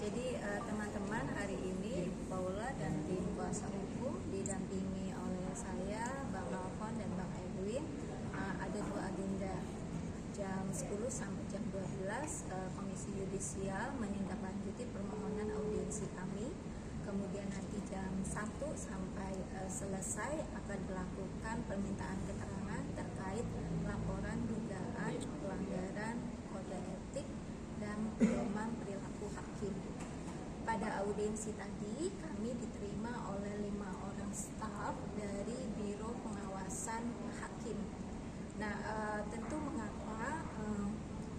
Jadi teman-teman, hari ini Paula dan tim kuasa hukum didampingi oleh saya, Bang Alfon dan Bang Edwin, ada dua agenda. Jam 10 sampai jam 12 Komisi Yudisial menindaklanjuti permohonan audiensi kami. Kemudian nanti jam 1 sampai selesai akan dilakukan permintaan keterangan terkait laporan dugaan pelanggaran kode etik dan pedoman perilaku hakim. Pada audiensi tadi kami diterima oleh 5 orang staf dari Biro Pengawasan Hakim. Nah, tentu mengapa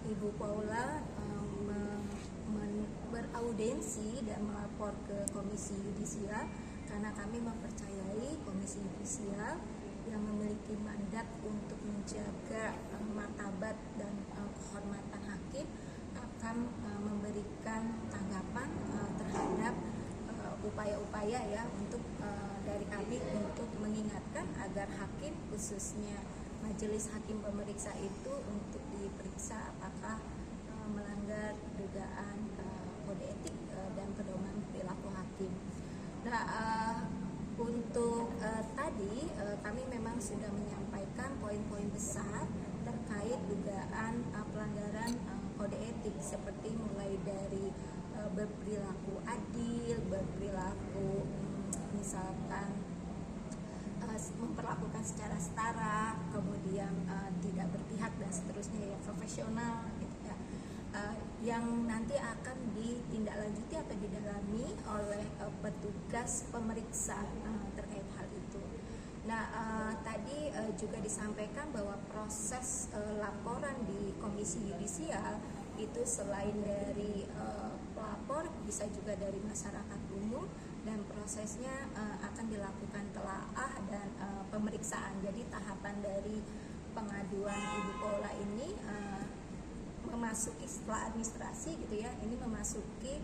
Ibu Paula beraudiensi dan melapor ke Komisi Yudisial, karena kami mempercayai Komisi Yudisial yang memiliki mandat untuk menjaga martabat dan kehormatan hakim akan memberikan tanggapan terhadap upaya-upaya ya untuk dari kami untuk mengingatkan agar hakim, khususnya majelis hakim pemeriksa itu untuk diperiksa apakah melanggar dugaan kode etik dan pedoman perilaku hakim. Nah, untuk tadi kami memang sudah menyampaikan poin-poin besar terkait dugaan pelanggaran kode etik, seperti mulai dari berperilaku adil, berperilaku misalkan memperlakukan secara setara, kemudian tidak berpihak dan seterusnya, ya profesional gitu ya, yang nanti akan ditindaklanjuti atau didalami oleh petugas pemeriksa terkait hal itu. Nah, tadi juga disampaikan bahwa proses laporan di Komisi Yudisial itu selain dari pelapor bisa juga dari masyarakat umum, dan prosesnya akan dilakukan telaah dan pemeriksaan. Jadi tahapan dari pengaduan Ibu Paula ini memasuki setelah administrasi gitu ya, ini memasuki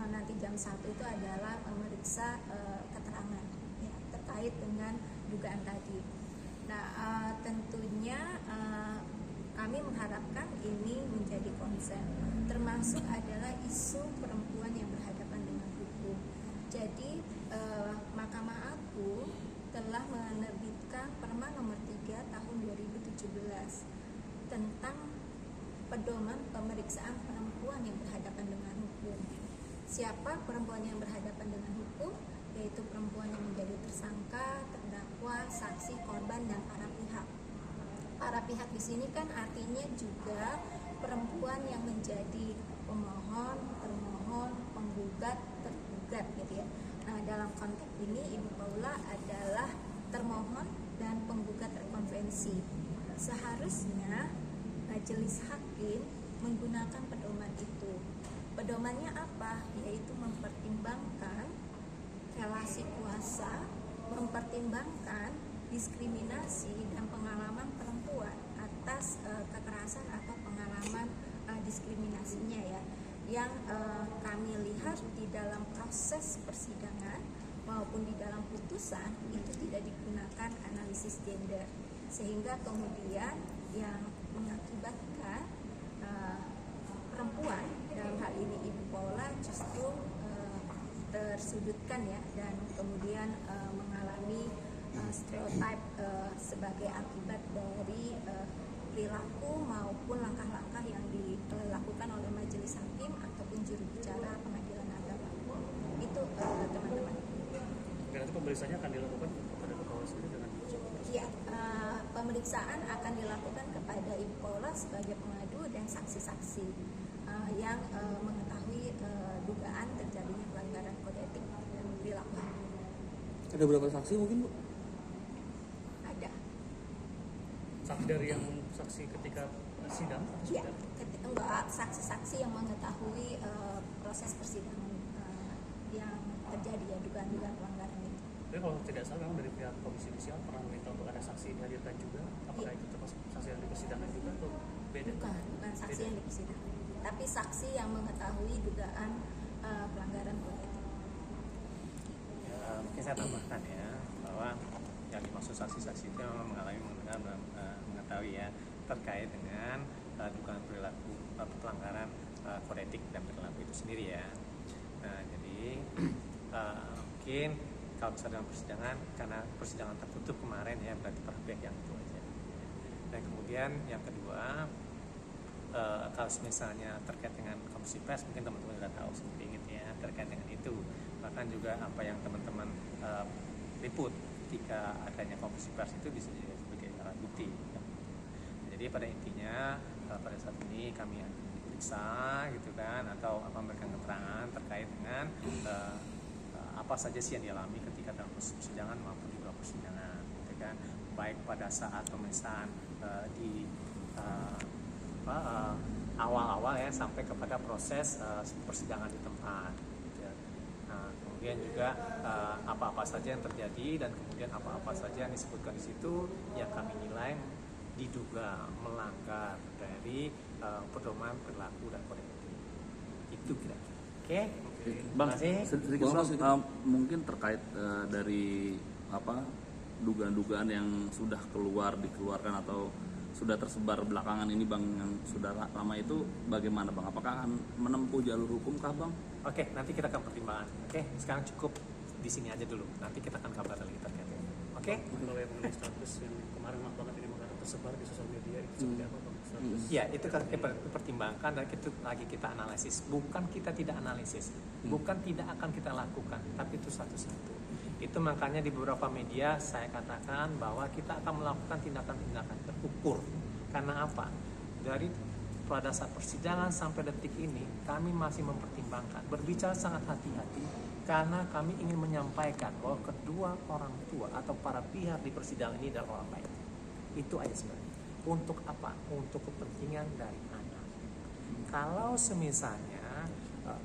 nanti jam 1 itu adalah memeriksa keterangan ya, terkait dengan dugaan tadi. Nah, tentunya kami mengharapkan ini menjadi konsen, termasuk adalah isu perempuan yang berhadapan dengan hukum. Jadi Mahkamah Agung telah menerbitkan Perma nomor 3 tahun 2017 tentang pedoman pemeriksaan perempuan yang berhadapan dengan hukum. Siapa perempuan yang berhadapan dengan hukum? Yaitu perempuan yang menjadi tersangka, terdakwa, saksi, korban, dan para pihak. Para pihak di sini kan artinya juga perempuan yang menjadi pemohon, termohon, penggugat, tergugat gitu ya. Nah, dalam konteks ini Ibu Paula adalah termohon dan penggugat terkonvensi. Seharusnya majelis hakim menggunakan pedoman itu. Pedomannya apa? Yaitu mempertimbangkan relasi kuasa, mempertimbangkan diskriminasi dan pengalaman perempuan atas kekerasan atau pengalaman diskriminasinya ya, yang kami lihat di dalam proses persidangan maupun di dalam putusan itu tidak digunakan analisis gender, sehingga kemudian yang mengakibatkan perempuan dalam hal ini Ibu Paula justru tersudutkan ya, dan kemudian mengalami stereotip sebagai akibat dari perilaku maupun langkah-langkah yang dilakukan oleh majelis hakim ataupun juru bicara pengadilan agama. Itu teman-teman. Nanti pemeriksaannya akan dilakukan kepada Ibu Paula sendiri dengan ya, pemeriksaan akan dilakukan kepada Ibu Paula sebagai pengadu dan saksi-saksi yang mengetahui dugaan terjadinya pelanggaran kode etik dan perilaku hakim. Ada berapa saksi mungkin, Bu? Ada. Saksi dari yang saksi ketika sidang? Iya, enggak, saksi-saksi yang mengetahui proses persidangan yang terjadi ya, dugaan-dugaan pelanggaran itu. Tapi kalau tidak salah memang dari pihak Komisi Yudisial pernah meminta untuk ada saksi dihadirkan juga. Apakah itu termasuk saksi yang di persidangan juga atau beda? Bukan saksi beda yang di persidangan, tapi saksi yang mengetahui dugaan pelanggaran kode etik. Ya, mungkin saya tambahkan ya, bahwa yang dimaksud saksi-saksi itu memang mengalami mengetahui ya terkait dengan dugaan perilaku pelanggaran kode etik dan perilaku itu sendiri ya. mungkin kalau misalnya dalam persidangan, karena persidangan tertutup kemarin ya, berarti para pihak yang itu aja. Dan kemudian yang kedua, kalau misalnya terkait dengan komisi pers, mungkin teman-teman sudah tahu sedikit ya terkait dengan itu. Bahkan juga apa yang teman-teman liput ketika adanya komisi pers itu bisa jadi sebagai alat bukti. Ya. Jadi pada intinya pada saat ini kami akan diperiksa gitu kan, atau memberikan keterangan terkait dengan apa saja sih yang dialami ketika dalam proses persidangan maupun di luar persidangan, gitu kan. Baik pada saat pemeriksaan di awal-awal ya sampai kepada proses persidangan di tempat. Gitu. Nah, kemudian juga apa-apa saja yang terjadi dan kemudian apa-apa saja yang disebutkan di situ yang kami nilai diduga melanggar dari pedoman perilaku dan kode etik. Itu kira-kira. Oke. Bang, Masih? sedikit bang, mungkin terkait dari dugaan-dugaan yang sudah dikeluarkan atau sudah tersebar belakangan ini bang, yang sudah lama itu bagaimana bang? Apakah akan menempuh jalur hukum kah bang? Oke, nanti kita akan pertimbangkan. Oke, sekarang cukup di sini aja dulu. Nanti kita akan kabar lagi terkait. Oke? Kalau yang mengenai status yang kemarin banget ini mengenai tersebar di sosial media itu seperti apa bang? Status? Ya, itu kan dipertimbangkan dan itu lagi kita analisis. Bukan kita tidak analisis, bukan tidak akan kita lakukan, tapi itu satu-satu. Itu makanya di beberapa media saya katakan bahwa kita akan melakukan tindakan-tindakan terukur. Karena apa? Dari pada saat persidangan sampai detik ini kami masih mempertimbangkan, berbicara sangat hati-hati karena kami ingin menyampaikan bahwa kedua orang tua atau para pihak di persidangan ini adalah orang baik. Itu aja sebenarnya. Untuk apa? Untuk kepentingan dari anak. Kalau semisalnya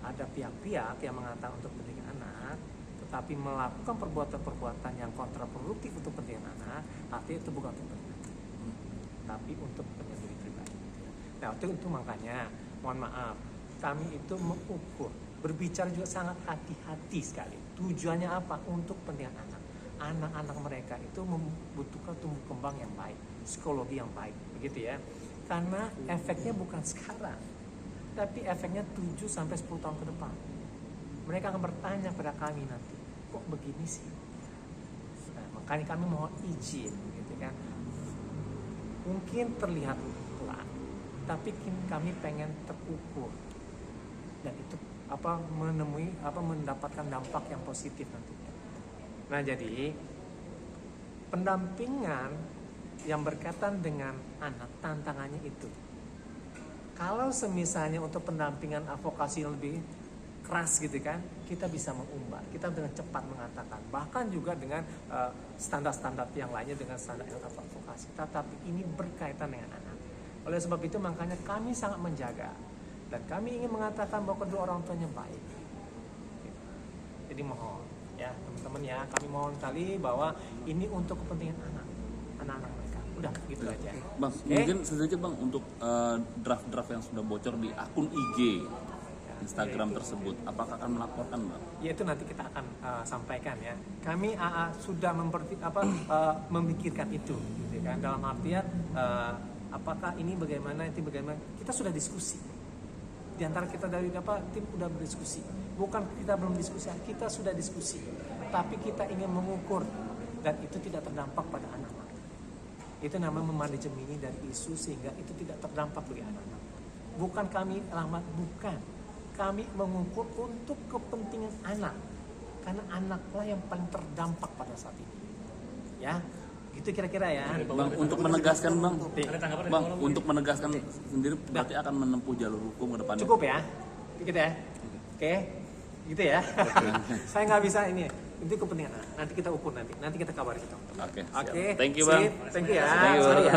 ada pihak-pihak yang mengatakan untuk kepentingan anak, tetapi melakukan perbuatan-perbuatan yang kontraproduktif untuk kepentingan anak, artinya itu bukan untuk kepentingan anak, tapi untuk kepentingan diri pribadi. Nah, itu makanya, mohon maaf, kami itu mengukur, berbicara juga sangat hati-hati sekali. Tujuannya apa? Untuk kepentingan anak. Anak-anak mereka itu membutuhkan tumbuh kembang yang baik, psikologi yang baik, begitu ya. Karena efeknya bukan sekarang, tapi efeknya 7-10 tahun ke depan. Mereka akan bertanya pada kami nanti, kok begini sih? Nah, makanya kami mohon izin, gitu kan. Mungkin terlihat pelan, tapi kami pengen terukur dan itu mendapatkan dampak yang positif nantinya. Nah, jadi pendampingan yang berkaitan dengan anak, tantangannya itu. Kalau semisalnya untuk pendampingan advokasi yang lebih keras gitu kan, kita bisa mengumbar, kita dengan cepat mengatakan, bahkan juga dengan standar-standar yang lainnya dengan standar advokasi. Tetapi ini berkaitan dengan anak. Oleh sebab itu makanya kami sangat menjaga dan kami ingin mengatakan bahwa kedua orang tuanya baik. Jadi mohon ya teman-teman ya, kami mohon sekali bahwa ini untuk kepentingan anak-anak mereka. Udah gitu aja. Bang, mungkin sedikit bang untuk draft-draft yang sudah bocor di akun IG Instagram tersebut, apakah akan melaporkan bang? Ya itu nanti kita akan sampaikan ya. Kami sudah memikirkan itu, gitu kan. Dalam artian apakah ini bagaimana, itu bagaimana? Kita sudah diskusi. Di antara kita dari tim udah berdiskusi. Bukan kita belum diskusi, kita sudah diskusi. Tapi kita ingin mengukur dan itu tidak terdampak pada anak-anak. Itu namanya memanajemeni dari isu sehingga itu tidak terdampak bagi anak-anak. Bukan kami bukan. Kami mengukur untuk kepentingan anak, karena anaklah yang paling terdampak pada saat ini. Ya, itu kira-kira ya. Bang, untuk menegaskan bang, untuk menegaskan sendiri berarti akan menempuh jalur hukum ke depan. Cukup ya, gitu ya. Oke, gitu ya. Saya nggak bisa ini. Itu kepentingan anak. Nanti kita ukur nanti kita kabari kita. Oke. Oke. Thank you bang. Thank you ya. Thank you. Sorry ya.